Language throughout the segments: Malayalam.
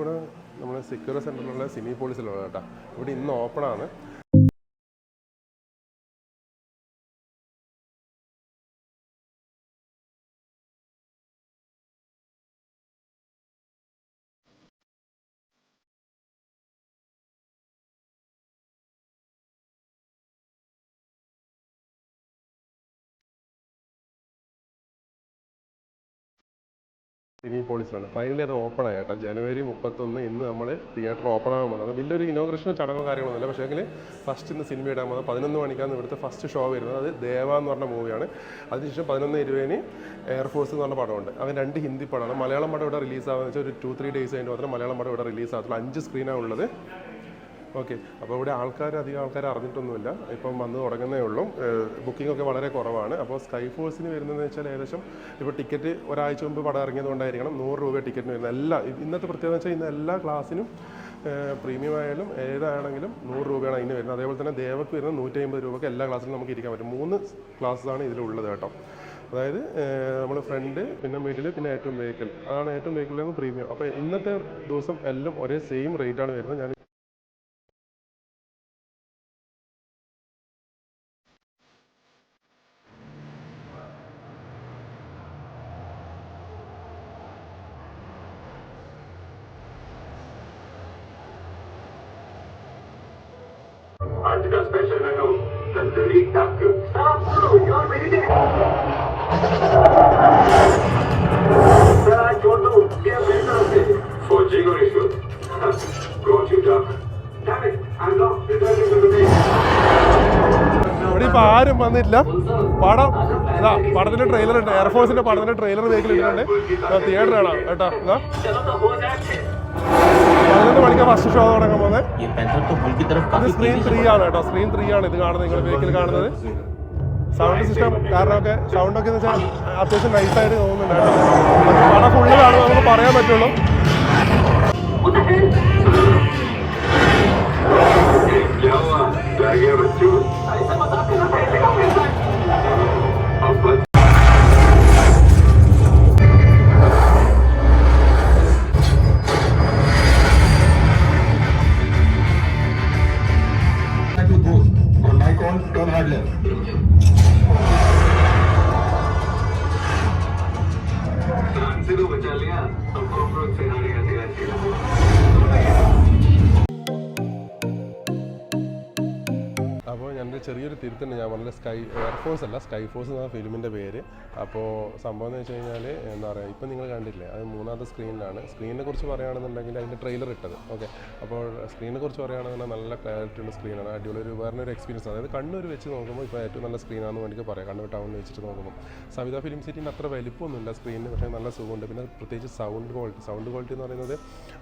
ഇവിടെ നമ്മൾ സെക്യൂർ സെൻറ്ററിലുള്ള സിനിപോളിസിലുള്ള കേട്ടോ. ഇവിടെ ഇന്ന് ഓപ്പണാണ്. സിനിപോളിസിലാണ്. ഫൈനലി അത് ഓപ്പൺ ആയി കേട്ടോ. ജനുവരി 31 ഇന്ന് നമ്മൾ തിയേറ്റർ ഓപ്പൺ ആകാൻ പോകുന്നത്. വലിയൊരു ഇനോഗ്രേഷനോ ചടങ്ങോ കാര്യങ്ങളൊന്നുമില്ല. പക്ഷേ എങ്കിൽ ഫസ്റ്റ് ഇന്ന് സിനിമ ഇടാൻ പോകുന്നത് 11 മണിക്കാണ് ഇവിടുത്തെ ഫസ്റ്റ് ഷോ വരുന്നത്. അത് ദേവ എന്ന് പറഞ്ഞ മൂവിയാണ്. അതിനുശേഷം 11:20 എയർഫോഴ്സ് എന്ന് പറഞ്ഞ പടമുണ്ട്. അവൻ 2 ഹിന്ദി പടമാണ്. മലയാളം പടം ഇവിടെ റിലീസാകുന്ന വെച്ചാൽ ഒരു 2-3 ഡേയ്സ് കഴിഞ്ഞ് മാത്രമേ മലയാളം പടം ഇവിടെ റിലീസാകത്തുള്ളൂ. 5 സ്ക്രീനാണ് ഉള്ളത്. ഓക്കെ, അപ്പോൾ ഇവിടെ അധികം ആൾക്കാർ അറിഞ്ഞിട്ടൊന്നുമില്ല. ഇപ്പം വന്ന് തുടങ്ങുന്നേ ഉള്ളൂ. ബുക്കിംഗ് ഒക്കെ വളരെ കുറവാണ്. അപ്പോൾ സ്കൈ ഫോഴ്സിന് വരുന്നതെന്ന് വെച്ചാൽ ഏകദേശം ഇപ്പോൾ ടിക്കറ്റ് ഒരാഴ്ച മുമ്പ് പടം ഇറങ്ങിയതുകൊണ്ടായിരിക്കണം 100 രൂപ ടിക്കറ്റിന് വരുന്നത്. ഇന്നത്തെ പ്രത്യേകത വെച്ചാൽ ഇന്ന് എല്ലാ ക്ലാസ്സിനും പ്രീമിയം ആയാലും ഏതാണെങ്കിലും 100 രൂപയാണ് അതിന് വരുന്നത്. അതേപോലെ തന്നെ ദേവക്ക് വരുന്നത് 150 രൂപയ്ക്ക് എല്ലാ ക്ലാസ്സിലും നമുക്ക് ഇരിക്കാൻ പറ്റും. 3 ക്ലാസ്സാണ് ഇതിലുള്ളത് കേട്ടോ. അതായത് നമ്മൾ ഫ്രണ്ട്, പിന്നെ മിഡിൽ, പിന്നെ ഏറ്റവും വെഹിക്കിൾ. അതാണ് ഏറ്റവും വെഹിക്കിളിൽ പ്രീമിയം. അപ്പോൾ ഇന്നത്തെ ദിവസം എല്ലാം ഒരേ സെയിം റേറ്റാണ് വരുന്നത്. ഞാൻ आज का स्पेशल मेनू तंदूरी टक। you're ready to sir I told you we are very good for Jigo issue got you duck damn it I'm not returning to the day. ഇവിടെ ഇപ്പോൾ ആരും വന്നിട്ടില്ല. പടത്തിന്റെ ട്രെയിലർ ഉണ്ട്. എയർഫോഴ്സിന്റെ പടത്തിന്റെ ട്രെയിലർ വെഹിക്കിൾ ഇട്ടിട്ടുണ്ട്. തിയേറ്റർ കാണാം കേട്ടോ. 11 മണിക്കാണ് ഫസ്റ്റ് ഷോ തുടങ്ങാൻ പോകുന്നത്. ഇത് സ്ക്രീൻ 3 ആണ് കേട്ടോ. സ്ക്രീൻ 3 ആണ് ഇത് കാണുന്നത്. നിങ്ങൾ വെഹിക്കിൾ കാണുന്നത്. സൗണ്ട് സിസ്റ്റം കാരണമൊക്കെ സൗണ്ടൊക്കെ എന്ന് വെച്ചാൽ അത്യാവശ്യം നൈസായിട്ട് തോന്നുന്നുണ്ട് കേട്ടോ. പടം ഫുള്ള് കാണുമ്പോൾ നമുക്ക് പറയാൻ പറ്റുള്ളൂ. बचा लिया अब कॉकरोच से हारेगा तेरा चेहरा. അപ്പോൾ എൻ്റെ ചെറിയൊരു തിരുത്തുണ്ട്. ഞാൻ പറഞ്ഞത് എയർഫോഴ്സ് അല്ല, സ്കൈ ഫോഴ്സ് എന്ന ഫിലിമിൻ്റെ പേര്. അപ്പോൾ സംഭവം എന്ന് വെച്ച് കഴിഞ്ഞാൽ എന്താ പറയുക, ഇപ്പം നിങ്ങൾ കണ്ടില്ലേ, അത് 3ാമത്തെ സ്ക്രീനിലാണ്. സ്ക്രീനിനെ കുറിച്ച് പറയുകയാണെന്നുണ്ടെങ്കിൽ അതിൻ്റെ ട്രെയിലർ ഇട്ടത്. ഓക്കെ, അപ്പോൾ സ്ക്രീനിനെ കുറിച്ച് പറയുകയാണെന്നുണ്ടെങ്കിൽ നല്ല ക്ലാരിറ്റി ഉള്ള സ്ക്രീനാണ്. അടിപൊളി ഒരു വേറൊരു എക്സ്പീരിയൻസ്. അതായത് കണ്ണൂർ വെച്ച് നോക്കുമ്പോൾ ഇപ്പോൾ ഏറ്റവും നല്ല സ്ക്രീനാണെന്ന് വേണ്ടി പറയാം. കണ്ണൂർ ടൗണിൽ വെച്ചിട്ട് നോക്കുമ്പോൾ സവിത ഫിലിം സിറ്റിൻ്റെ അത്ര വലിപ്പമൊന്നുമില്ല സ്ക്രീനിന്, പക്ഷേ നല്ല സുഖമുണ്ട്. പിന്നെ പ്രത്യേകിച്ച് സൗണ്ട് ക്വാളിറ്റി എന്ന് പറയുന്നത്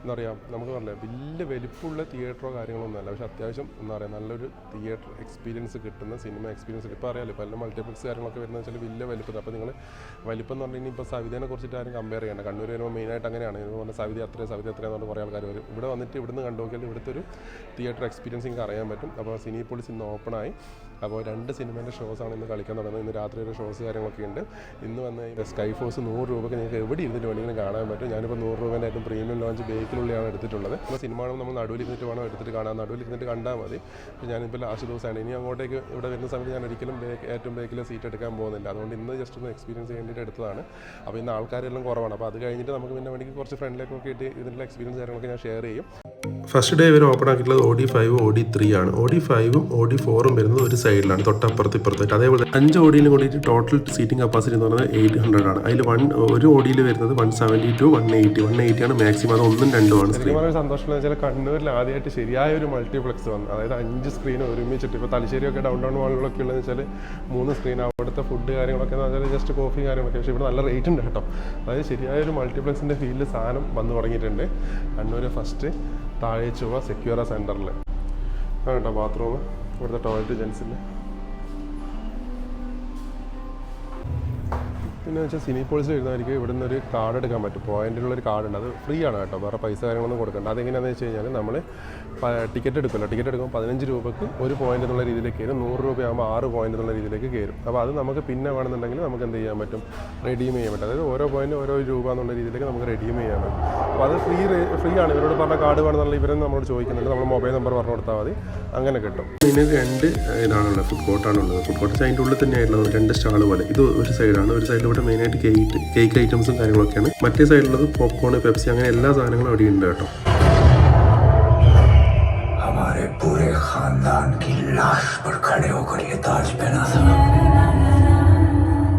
എന്താ പറയുക, നമുക്ക് പറഞ്ഞില്ല വലിയ വലിപ്പമുള്ള തിയേറ്ററോ കാര്യങ്ങളൊന്നുമല്ല, പക്ഷേ അത്യാവശ്യം എന്താ പറയുക നല്ലൊരു തിയേറ്റർ എക്സ്പീരിയൻസ് കിട്ടുന്ന സിനിമ എക്സ്പീരിയൻസ്. ഇപ്പോൾ അറിയാമല്ലോ, ഇപ്പോൾ എല്ലാം മൾട്ടിപ്ലക്സ് കാര്യങ്ങളൊക്കെ വരുന്നത് വെച്ചാൽ വലിയ വലിപ്പം. അപ്പോൾ നിങ്ങൾ വലിപ്പം എന്ന് പറഞ്ഞു കഴിഞ്ഞാൽ ഇപ്പോൾ സവിതേനെ കുറിച്ചിട്ട് ആരും കമ്പയർ ചെയ്യേണ്ട. കണ്ണൂർ വരുമ്പോൾ മെയിനായിട്ട് അങ്ങനെയാണ്. ഇത് പറഞ്ഞാൽ സവിത എത്രയെന്ന് പറഞ്ഞ് കുറേ ആൾക്കാർ വരും. ഇവിടെ വന്നിട്ട് ഇവിടുന്ന് കണ്ടു നോക്കിയാൽ ഇവിടുത്തെ ഒരു തിയേറ്റർ എക്സ്പീരിയൻസ് നിങ്ങൾക്ക് അറിയാൻ പറ്റും. അപ്പോൾ സിനിപോളിസ് ഇന്ന് ഓപ്പണായി. അപ്പോൾ 2 സിനിമേൻ്റെ ഷോസാണ് ഇന്ന് കളിക്കാൻ തുടങ്ങുന്നത്. ഇന്ന് രാത്രി ഒരു ഷോസ് കാര്യങ്ങളൊക്കെ ഉണ്ട്. ഇന്ന് വന്ന് സ്കൈ ഫോഴ്സ് 100 രൂപയ്ക്ക് നിങ്ങൾക്ക് എവിടെ ഇരുന്നിട്ട് വേണമെങ്കിലും കാണാൻ പറ്റും. ഞാനിപ്പോൾ 100 രൂപേൻ്റെ ഏറ്റവും പ്രീമിയം ലോഞ്ച് ബേക്കിലുള്ളിയാണ് എടുത്തിട്ടുള്ളത്. അപ്പോൾ സിനിമ നമ്മൾ നടുവിൽ ഇരുന്നിട്ട് വേണം എടുത്തിട്ട് കാണാൻ. നടുവിൽ ഇരുന്നിട്ട് കണ്ടാൽ മതി. അപ്പോൾ ഞാനിപ്പോൾ ലാസ്റ്റ് ദിവസമാണ്. ഇനി അങ്ങോട്ടേക്ക് ഇവിടെ വരുന്ന സമയത്ത് ഞാൻ ഒരിക്കലും ഏറ്റവും ബേക്കിലെ സീറ്റ് എടുക്കാൻ പോകുന്നില്ല. അതുകൊണ്ട് ഇന്ന് ജസ്റ്റ് ഒന്ന് എക്സ്പീരിയൻസ് വേണ്ടിയിട്ട് എടുത്തതാണ്. അപ്പോൾ ഇന്ന് ആൾക്കാരെല്ലാം കുറവാണ്. അപ്പോൾ അത് കഴിഞ്ഞിട്ട് നമുക്ക് പിന്നെ വേണമെങ്കിൽ കുറച്ച് ഫ്രണ്ടിലേക്കൊക്കെ ഇട്ട് ഇതിൻ്റെ എക്സ്പീരിയൻസ് കാര്യങ്ങളൊക്കെ ഞാൻ ഷെയർ ചെയ്യും. ഫസ്റ്റ് ഡേ ഇവർ ഓപ്പൺ ആക്കിയിട്ടുള്ളത് OD5 OD3 ആണ്. OD5ഉം OD4ഉം വരുന്നത് ഒരു സൈഡിലാണ്, തൊട്ടപ്പുറത്തായിട്ട്. അതേപോലെ 5 ഓഡിയിലും കൂടിയിട്ട് ടോട്ടൽ സീറ്റിംഗ് കപ്പാസിറ്റി എന്ന് പറയുന്നത് 800 ആണ്. അതിൽ ഒരു ഓഡിയിൽ വരുന്നത് 170 to 180 ആണ് മാക്സിമം. അത് 1ഉം 2ഉം ആണ്. വളരെ സന്തോഷം വെച്ചാൽ കണ്ണൂരിൽ ആദ്യമായിട്ട് ശരിയായ ഒരു മൾട്ടിപ്ലക്സ് വന്നു. അതായത് 5 സ്ക്രീൻ ഒരുമിച്ചിട്ട്. ഇപ്പോൾ തലശ്ശേരിയൊക്കെ ഡൗൺ മാളുകളൊക്കെ ഉള്ളതെന്ന് വെച്ചാൽ 3 സ്ക്രീൻ. അവിടുത്തെ ഫുഡ് കാര്യങ്ങളൊക്കെ എന്ന് വെച്ചാൽ ജസ്റ്റ് കോഫി കാര്യങ്ങളൊക്കെ. പക്ഷേ ഇവിടെ നല്ല റേറ്റ് ഉണ്ട് കേട്ടോ. അതായത് ശരിയായ ഒരു മൾട്ടിപ്ലക്സിൻ്റെ ഫീൽഡിൽ സാധനം വന്നു തുടങ്ങിയിട്ടുണ്ട്. കണ്ണൂർ ഫസ്റ്റ് താഴെ ചുവ സെക്യൂറ സെൻറ്ററിൽ ആണ് കേട്ടോ ബാത്റൂം. ഇവിടുത്തെ ടോയ്ലറ്റ് ജെൻസിൻ്റെ പിന്നെ വെച്ചാൽ സിനിപോളിസിൽ വരുന്നവർക്ക് ഇവിടെ നിന്ന് ഒരു കാർഡ് എടുക്കാൻ പറ്റും. പോയിന്റിലുള്ളൊരു കാർഡ് ഉണ്ട്, അത് ഫ്രീ ആണ് കേട്ടോ, വേറെ പൈസ കാര്യങ്ങളൊന്നും കൊടുക്കണ്ട. അതെങ്ങനെയാണെന്ന് വെച്ച് കഴിഞ്ഞാൽ നമ്മൾ ടിക്കറ്റ് എടുക്കുമല്ലോ, ടിക്കറ്റ് എടുക്കുമ്പോൾ 15 രൂപയ്ക്ക് ഒരു പോയിന്റ് എന്നുള്ള രീതിയിലേക്ക് കയറും, 100 രൂപയാകുമ്പോൾ 6 പോയിന്റ് എന്നുള്ള രീതിയിലേക്ക് കയറും. അപ്പോൾ അത് നമുക്ക് പിന്നെ വേണമെന്നുണ്ടെങ്കിൽ നമുക്ക് എന്ത് ചെയ്യാൻ പറ്റും, റെഡീം ചെയ്യാൻ പറ്റും. അതായത് ഓരോ പോയിന്റ് ഓരോ രൂപ എന്നുള്ള രീതിയിലേക്ക് നമുക്ക് റെഡീം ചെയ്യാൻ പറ്റും. അപ്പോൾ അത് ഫ്രീ ആണ്. ഇവരോട് പറഞ്ഞ കാർഡ് വേണമെന്നുള്ള ഇവരെ നമ്മളോട് ചോദിക്കുന്നുണ്ട്, നമ്മൾ മൊബൈൽ നമ്പർ പറഞ്ഞു കൊടുത്താൽ മതി, അങ്ങനെ കിട്ടും. ഇതിന് 2 ഇതാണുള്ളത്, ഫുഡ് കോർട്ടാണുള്ളത്. ഫുഡ് കോർട്ട് അതിൻ്റെ ഉള്ളിൽ തന്നെയായിട്ടുള്ളത് 2 സ്റ്റാൾ പോലെ. ഇത് ഒരു സൈഡാണ്, ഒരു സൈഡിലൂടെ മെയിനായിട്ട് കേക്ക് ഐറ്റംസും കാര്യങ്ങളൊക്കെയാണ്. മറ്റേ സൈഡിലുള്ളത് പോപ്കോൺ, പെപ്സി, അങ്ങനെ എല്ലാ സാധനങ്ങളും അവിടെ ഉണ്ട് കേട്ടോ. हमारे पूरे खानदान की लाश पर खड़े होकर ये ताज पहना था,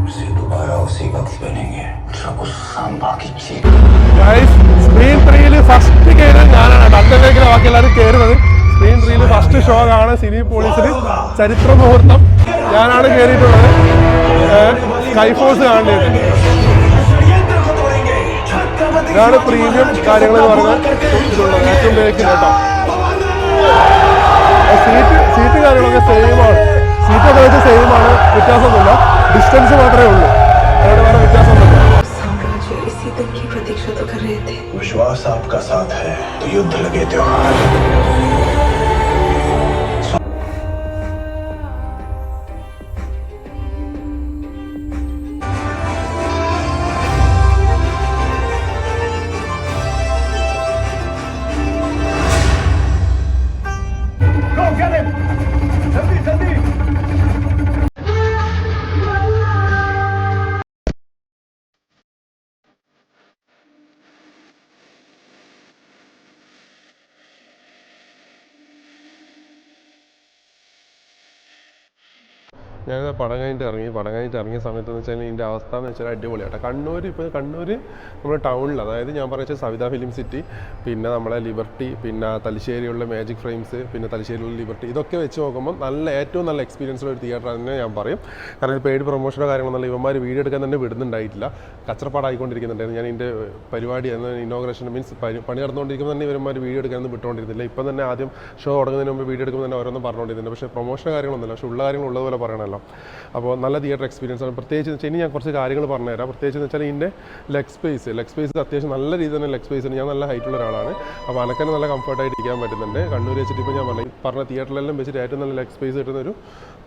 उसे दोबारा उसी वक्त पहनेंगे जब उस सांबा की चीख। സ്ക്രീൻ 3 ഫസ്റ്റ് കയറാൻ ഞാനാണ്, അടുത്തേക്ക് ബാക്കി എല്ലാവരും കയറുന്നത്. സ്ക്രീൻ 3 ഫസ്റ്റ് ഷോ ആണ് സിനിപോളിസിൽ, ചരിത്ര മുഹൂർത്തം. ഞാനാണ് കയറിയിട്ടുള്ളത്, സ്കൈഫോഴ്സ് കാണേണ്ടത്. ഇതാണ് പ്രീമിയം കാര്യങ്ങൾ എന്ന് പറയുന്നത്, ഏറ്റവും ബേക്കിൽ കേട്ടോ. സീറ്റ് കാര്യങ്ങളൊക്കെ സെയിമാണ്, സീറ്റൊക്കെ വെച്ച് സെയിമാണ്, വ്യത്യാസമൊന്നുമില്ല, ഡിസ്റ്റൻസ് മാത്രമേ ഉള്ളൂ, അവിടെ വേറെ വ്യത്യാസമൊന്നുമില്ല. इसी दिन की प्रतीक्षा तो कर रहे थे। विश्वास आपका साथ है तो युद्ध लगे त्योहार। ഞാൻ പടം കഴിഞ്ഞിട്ട് ഇറങ്ങിയ സമയത്ത് എന്ന് വെച്ചാൽ ഇതിൻ്റെ അവസ്ഥ എന്ന് വെച്ചാൽ അടിപൊളിയാട്ടോ. കണ്ണൂർ നമ്മുടെ ടൗണിൽ, അതായത് ഞാൻ പറഞ്ഞ സവിത ഫിലിം സിറ്റി, പിന്നെ നമ്മളെ ലിബർട്ടി, പിന്നെ തലശ്ശേരിയുള്ള മാജിക് ഫ്രെയിംസ്, പിന്നെ തലശ്ശേരിയുള്ള ലിബർട്ടി, ഇതൊക്കെ വെച്ച് നോക്കുമ്പോൾ ഏറ്റവും നല്ല എക്സ്പീരിയൻസുള്ള ഒരു തിയേറ്റർ തന്നെ ഞാൻ പറയും. കാരണം ഇത് പെയ്ഡ് പ്രൊമോഷനോ കാര്യങ്ങളൊന്നും ഇവന്മാർ വീഡിയോ എടുക്കാൻ തന്നെ വിടുന്നുണ്ടായിട്ടില്ല, കച്ചറപ്പാടായിക്കൊണ്ടിരിക്കുന്നുണ്ടായിരുന്നു. ഞാൻ ഇതിൻ്റെ പരിപാടി ഇനോഗ്രേഷൻ മീൻസ് പണി നടന്നുകൊണ്ടിരിക്കുമ്പോൾ തന്നെ ഇവന്മാർ വീഡിയോ എടുക്കാനൊന്നും വിട്ടുകൊണ്ടിരുന്നില്ല. ഇപ്പം തന്നെ ആദ്യം ഷോ തുടങ്ങുന്നതിന് മുമ്പ് വീഡിയോ എടുക്കുമ്പോൾ തന്നെ ഓരോന്നും പറഞ്ഞുകൊണ്ടിരുന്നുണ്ട്. പക്ഷേ പ്രൊമോഷൻ കാര്യങ്ങളൊന്നുമില്ല, പക്ഷേ ഉള്ള കാര്യങ്ങൾ ഉള്ളതുപോലെ പറയണമല്ലോ. അപ്പോൾ നല്ല തിയേറ്റർ എക്സ്പീരിയൻസ് ആണ്. പ്രത്യേകിച്ച് വെച്ചാൽ ഇനി ഞാൻ കുറച്ച് കാര്യങ്ങൾ പറഞ്ഞുതരാം. പ്രത്യേകിച്ച് വെച്ചാൽ ഇതിൻ്റെ ലെഗ് സ്പേസ് അത്യാവശ്യം നല്ല രീതിയിൽ തന്നെ ലെഗ് സ്പേസ് ഉണ്ട്. ഞാൻ നല്ല ഹൈറ്റുള്ള ഒരാളാണ്, അപ്പോൾ അനക്കന്നെ നല്ല കംഫർട്ടായിട്ട് ഇരിക്കാൻ പറ്റുന്നുണ്ട്. കണ്ണൂർ വെച്ചിട്ട് ഇപ്പോൾ ഞാൻ പറഞ്ഞ തിയേറ്ററിലെല്ലാം വെച്ചിട്ട് ഏറ്റവും നല്ല ലെഗ് സ്പേസ് കിട്ടുന്നൊരു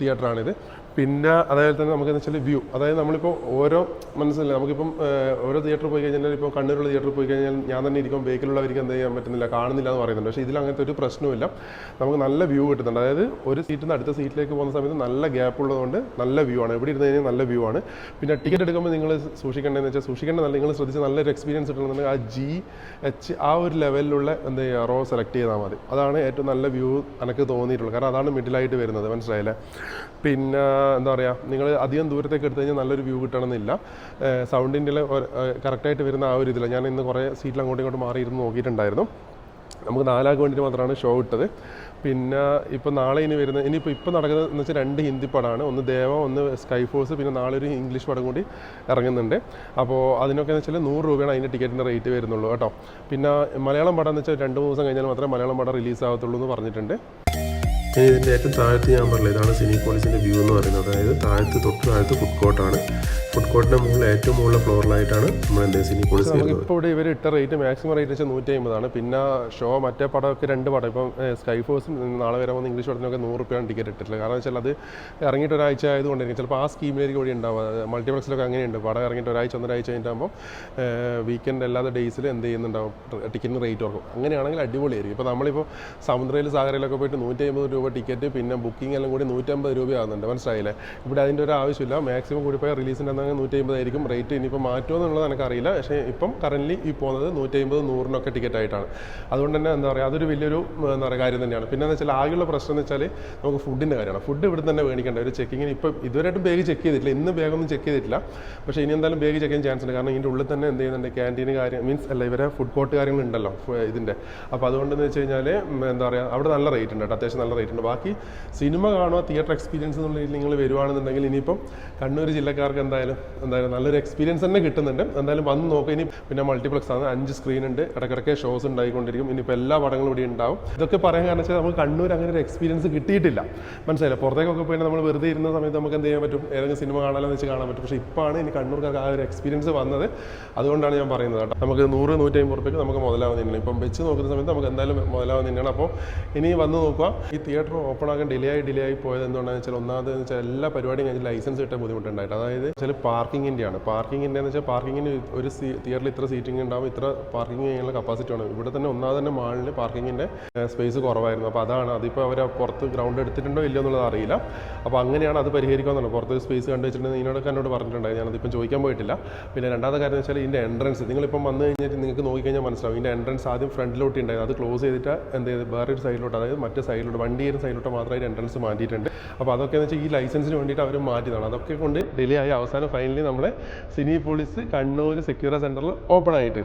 തിയേറ്ററാണിത്. പിന്നെ അതായത് തന്നെ നമുക്കെന്ന് വെച്ചാൽ വ്യൂ, അതായത് നമ്മളിപ്പോൾ ഓരോ മനസ്സിലായി, നമുക്കിപ്പം ഓരോ തിയേറ്ററിൽ പോയി കഴിഞ്ഞാൽ, ഇപ്പോൾ കണ്ണൂരുള്ള തിയേറ്ററിൽ പോയി കഴിഞ്ഞാൽ ഞാൻ തന്നെ ഇരിക്കും, ബേക്കിലുള്ളവർക്ക് എന്ത് ചെയ്യാൻ പറ്റുന്നില്ല, കാണുന്നില്ല എന്ന് പറയുന്നുണ്ട്. പക്ഷേ ഇതിൽ അങ്ങനത്തെ ഒരു പ്രശ്നമില്ല, നമുക്ക് നല്ല വ്യൂ കിട്ടുന്നുണ്ട്. അതായത് ഒരു സീറ്റിൽ നിന്ന് അടുത്ത സീറ്റിലേക്ക് പോകുന്ന സമയത്ത് നല്ല ഗ്യാപ്പ് ഉള്ളതുകൊണ്ട് നല്ല വ്യൂ ആണ്, എവിടെ ഇരുന്ന് കഴിഞ്ഞാൽ നല്ല വ്യൂ ആണ്. പിന്നെ ടിക്കറ്റ് എടുക്കുമ്പോൾ നിങ്ങൾ സൂക്ഷിക്കേണ്ടതെന്ന് വെച്ചാൽ നല്ല നിങ്ങൾ ശ്രദ്ധിച്ച് നല്ലൊരു എക്സ്പീരിയൻസ് കിട്ടണമെന്നുണ്ടെങ്കിൽ ആ GH ആ ഒരു ലെവലിലുള്ള എന്താ ചെയ്യുക, റോ സെലക്ട് ചെയ്താൽ മതി. അതാണ് ഏറ്റവും നല്ല വ്യൂ എനിക്ക് തോന്നിയിട്ടുള്ളത്. കാരണം അതാണ് മിഡിലായിട്ട് വരുന്നത്, മനസ്സിലായില്ലേ. പിന്നെ എന്താ പറയുക, നിങ്ങൾ അധികം ദൂരത്തേക്ക് എടുത്തു കഴിഞ്ഞാൽ നല്ലൊരു വ്യൂ കിട്ടണമെന്നില്ല. സൗണ്ടിൻ്റെ കറക്റ്റായിട്ട് വരുന്ന ആ ഒരു ഇതില്ല. ഞാൻ ഇന്ന് കുറേ സീറ്റിൽ അങ്ങോട്ടും ഇങ്ങോട്ടും മാറിയിരുന്ന് നോക്കിയിട്ടുണ്ടായിരുന്നു. നമുക്ക് 4 ആൾക്ക് വേണ്ടിയിട്ട് മാത്രമാണ് ഷോ ഇട്ടത്. പിന്നെ ഇപ്പോൾ നാളെ ഇനിയിപ്പോൾ നടക്കുന്നത് എന്ന് വെച്ചാൽ 2 ഹിന്ദി പടമാണ്, ഒന്ന് ദേവ, ഒന്ന് സ്കൈഫോഴ്സ്, പിന്നെ നാളെ ഒരു ഇംഗ്ലീഷ് പടം കൂടി ഇറങ്ങുന്നുണ്ട്. അപ്പോൾ അതിനൊക്കെ എന്ന് വെച്ചാൽ 100 രൂപയാണ് അതിൻ്റെ ടിക്കറ്റിൻ്റെ റേറ്റ് വരുന്നുള്ളൂ കേട്ടോ. പിന്നെ മലയാളം പടം എന്ന് വെച്ചാൽ 2 ദിവസം കഴിഞ്ഞാൽ മാത്രമേ മലയാളം പടം റിലീസ് ആകത്തുള്ളൂ എന്ന് പറഞ്ഞിട്ടുണ്ട്. ഇതിൻ്റെ ഏറ്റവും താഴത്ത് ഞാൻ പറഞ്ഞില്ല, ഇതാണ് സിനിപോളിസിൻ്റെ വ്യൂ എന്ന് പറയുന്നത്. അതായത് തൊട്ട് താഴത്ത് ഫുഡ് കോർട്ടാണ്. ഫുഡ് കോർട്ടിൻ്റെ മുകളിൽ ഏറ്റവും മുകളിലെ ഫ്ലോറിലായിട്ടാണ് നമ്മൾ എന്തെങ്കിലും സിനിപോളിസ് വരുന്നത്. ഇപ്പോൾ ഇവിടെ ഇവർ ഇട്ട റേറ്റ് മാക്സിമം റേറ്റ് വെച്ചാൽ 150 പിന്നെ ഷോ മറ്റേ പടമൊക്കെ 2 പടം, ഇപ്പം സ്കൈഫോഴ്സും നാളെ വരെ വന്ന് ഇംഗ്ലീഷ് പടത്തിനൊക്കെ 100 രൂപയാണ് ടിക്കറ്റ് ഇട്ടിട്ടില്ല. കാരണം വെച്ചാൽ അത് ഇറങ്ങിയിട്ട് ഒരാഴ്ച ആയതുകൊണ്ടായിരിക്കും ചിലപ്പോൾ ആ സ്കീമിലേക്ക് കൂടി ഉണ്ടാവുക. മൾട്ടിപ്ലക്സിലൊക്കെ അങ്ങനെയുണ്ട്, പടം ഇറങ്ങിയിട്ട് ഒരാഴ്ച കഴിഞ്ഞിട്ടാകുമ്പോൾ വീക്കെൻഡ് അല്ലാതെ ഡേയ്സിൽ എന്ത് ചെയ്യുന്നുണ്ടാവും, ടിക്കറ്റിന് റേറ്റ് കുറക്കും. അങ്ങനെയാണെങ്കിൽ അടിപൊളിയായിരിക്കും. ഇപ്പോൾ നമ്മളിപ്പോൾ സമുദ്രയിൽ സാഗരയിലൊക്കെ പോയിട്ട് 150 രൂപ ടിക്കറ്റ്, പിന്നെ ബുക്കിംഗ് എല്ലാം കൂടി 150 രൂപയാകുന്നുണ്ട്, മനസ്സിലായില്ലേ. ഇവിടെ അതിൻ്റെ ഒരു ആവശ്യമില്ല. മാക്സിമം കൂടി പോയാൽ റിലീസിൻ്റെ 150 ആയിരിക്കും റേറ്റ്. ഇനിയിപ്പോൾ മാറ്റുമോ എന്നുള്ളത് എനിക്കറിയില്ല. പക്ഷേ ഇപ്പം കറൻറ്റ്ലി ഈ പോകുന്നത് 150, 100 ടിക്കറ്റ് ആയിട്ടാണ്. അതുകൊണ്ട് തന്നെ എന്താ പറയുക, അതൊരു വലിയൊരു എന്താ പറയുക കാര്യം തന്നെയാണ്. പിന്നെ എന്ന് വെച്ചാൽ ആകെയുള്ള പ്രശ്നം എന്ന് വെച്ചാൽ നമുക്ക് ഫുഡിൻ്റെ കാര്യമാണ്. ഫുഡ് ഇവിടെ തന്നെ മേടിക്കേണ്ട ഒരു ചെക്കിങ്ങിന് ഇപ്പം ഇതുവരെയായിട്ടും ബാഗ് ചെക്ക് ചെയ്തിട്ടില്ല, ഇന്ന് ബാഗൊന്നും ചെക്ക് ചെയ്തിട്ടില്ല. പക്ഷേ ഇനി എന്തായാലും ബാഗ് ചെക്ക് ചെയ്യാൻ ചാൻസ് ഉണ്ട്. കാരണം ഇതിൻ്റെ ഉള്ളിൽ തന്നെ എന്ത് ചെയ്യുന്നുണ്ട്, ക്യാൻറ്റീന് കാര്യം മീൻസ് അല്ല ഇവരെ ഫുഡ് കോർട്ട് കാര്യങ്ങളുണ്ടല്ലോ ഇതിൻ്റെ. അപ്പോൾ അതുകൊണ്ടെന്ന് വെച്ച് കഴിഞ്ഞാൽ എന്താ പറയുക, അവിടെ നല്ല റേറ്റ് ഉണ്ട് കേട്ടോ, അത്യാവശ്യം നല്ല റേറ്റ് ആയിട്ടുണ്ട്. ബാക്കി സിനിമ കാണുക, തിയേറ്റർ എക്സ്പീരിയൻസ് എന്നുള്ള രീതിയിൽ നിങ്ങൾ വരുവാണെന്നുണ്ടെങ്കിൽ ഇനിയിപ്പം കണ്ണൂർ ജില്ലക്കാർക്ക് എന്തായാലും നല്ലൊരു എക്സ്പീരിയൻസ് തന്നെ കിട്ടുന്നുണ്ട്. എന്തായാലും വന്ന് നോക്കുക. ഇനി പിന്നെ മൾട്ടിപ്ലക്സ് ആണ്, 5 സ്ക്രീൻ ഉണ്ട്, ഇടയ്ക്കിടയ്ക്ക് ഷോസ് ഉണ്ടായിക്കൊണ്ടിരിക്കും. ഇനിയിപ്പോൾ എല്ലാ പടങ്ങളും ഇവിടെ ഉണ്ടാവും. ഇതൊക്കെ പറയാൻ കാരണം വെച്ചാൽ നമുക്ക് കണ്ണൂർ അങ്ങനെ ഒരു എക്സ്പീരിയൻസ് കിട്ടിയിട്ടില്ല, മനസ്സിലായില്ല. പുറത്തേക്കൊക്കെ പോയി നമ്മൾ വെറുതെ ഇരുന്ന സമയത്ത് നമുക്ക് എന്ത് ചെയ്യാൻ പറ്റും, ഏതെങ്കിലും സിനിമ കാണാമെന്ന് വെച്ച് കാണാൻ പറ്റും. പക്ഷേ ഇപ്പോഴാണ് ഇനി കണ്ണൂർക്കാർക്ക് ആ ഒരു എക്സ്പീരിയൻസ് വന്നത്. അതുകൊണ്ടാണ് ഞാൻ പറയുന്നത് കേട്ടോ. നമുക്ക് 100-150 റുപ്യക്ക് നമുക്ക് മുതലാവുന്നതന്നെയാണ്. ഇപ്പം വെച്ച് നോക്കുന്ന സമയത്ത് നമുക്ക് എന്തായാലും മുതലാവുന്നതന്നെയാണ്. അപ്പോൾ ഇനി വന്ന് നോക്കുക. ഈ തിയേറ്റർ ഓപ്പൺ ആകാൻ ഡിലേ ആയി പോയത് എന്തുകൊണ്ടാണെന്ന് വെച്ചാൽ, ഒന്നാമതെന്ന് വെച്ചാൽ എല്ലാ പരിപാടിയും കഴിഞ്ഞ് ലൈസൻസ് കിട്ടാൻ ബുദ്ധിമുട്ടുണ്ടായിട്ട്. അതായത് വെച്ചാൽ പാർക്കിങ്ങിൻ്റെയാണ്. പാർക്കിങ്ങിൻ്റെ എന്ന് വെച്ചാൽ പാർക്കിങ്ങിന് ഒരു തിയേറ്ററിൽ ഇത്ര സീറ്റിംഗ് ഉണ്ടാവും, ഇത്ര പാർക്കിംഗ് ചെയ്യാനുള്ള കപ്പാസിറ്റി ആണ്. ഇവിടെ തന്നെ ഒന്നാമത് മാളിൽ പാർക്കിങ്ങിൻ്റെ സ്പേസ് കുറവായിരുന്നു. അപ്പോൾ അതാണ്, അതിപ്പോൾ അവർ പുറത്ത് ഗ്രൗണ്ട് എടുത്തിട്ടുണ്ടോ ഇല്ലയോ എന്നുള്ളത് അറിയില്ല. അപ്പോൾ അങ്ങനെയാണ് അത് പരിഹരിക്കാമെന്നാണ്. പുറത്ത് സ്പേസ് കണ്ടു വെച്ചിട്ടുണ്ടെങ്കിൽ എന്നോട് പറഞ്ഞിട്ടുണ്ടായി, ഞാനതിപ്പം ചോദിക്കാൻ പോയിട്ടില്ല. പിന്നെ രണ്ടാമത്തെ കാര്യം എന്ന് വെച്ചാൽ ഇതിൻ്റെ എൻട്രൻസ്, നിങ്ങളിപ്പം വന്നു കഴിഞ്ഞിട്ട് നിങ്ങൾക്ക് നോക്കിക്കഴിഞ്ഞാൽ മനസ്സിലാവും. ഇതിൻ്റെ എൻട്രൻസ് ആദ്യം ഫ്രണ്ടിലോട്ട് ഉണ്ടായിരുന്നു, അത് ക്ലോസ് ചെയ്തിട്ട് എന്ത് ചെയ്ത് വേറൊരു സൈഡിലോട്ട്, അതായത് മറ്റേ സൈഡിലോട്ട് വണ്ടി ചെയ്യുന്ന സൈഡിലോട്ട് മാത്രമായിട്ട് എൻട്രൻസ് മാറ്റിയിട്ടുണ്ട്. അപ്പോൾ അതൊക്കെ എന്ന് വെച്ചാൽ ഈ ലൈസൻസിന് വേണ്ടിയിട്ട് അവർ മാറ്റിയതാണ്. അതൊക്കെ കൊണ്ട് ഡിലേ ആയി അവസാനം ഫൈനലി നമ്മുടെ സിനിപോളിസ് കണ്ണൂർ സെക്യൂരിറ്റി സെൻറ്ററിൽ ഓപ്പൺ ആയിട്ട്.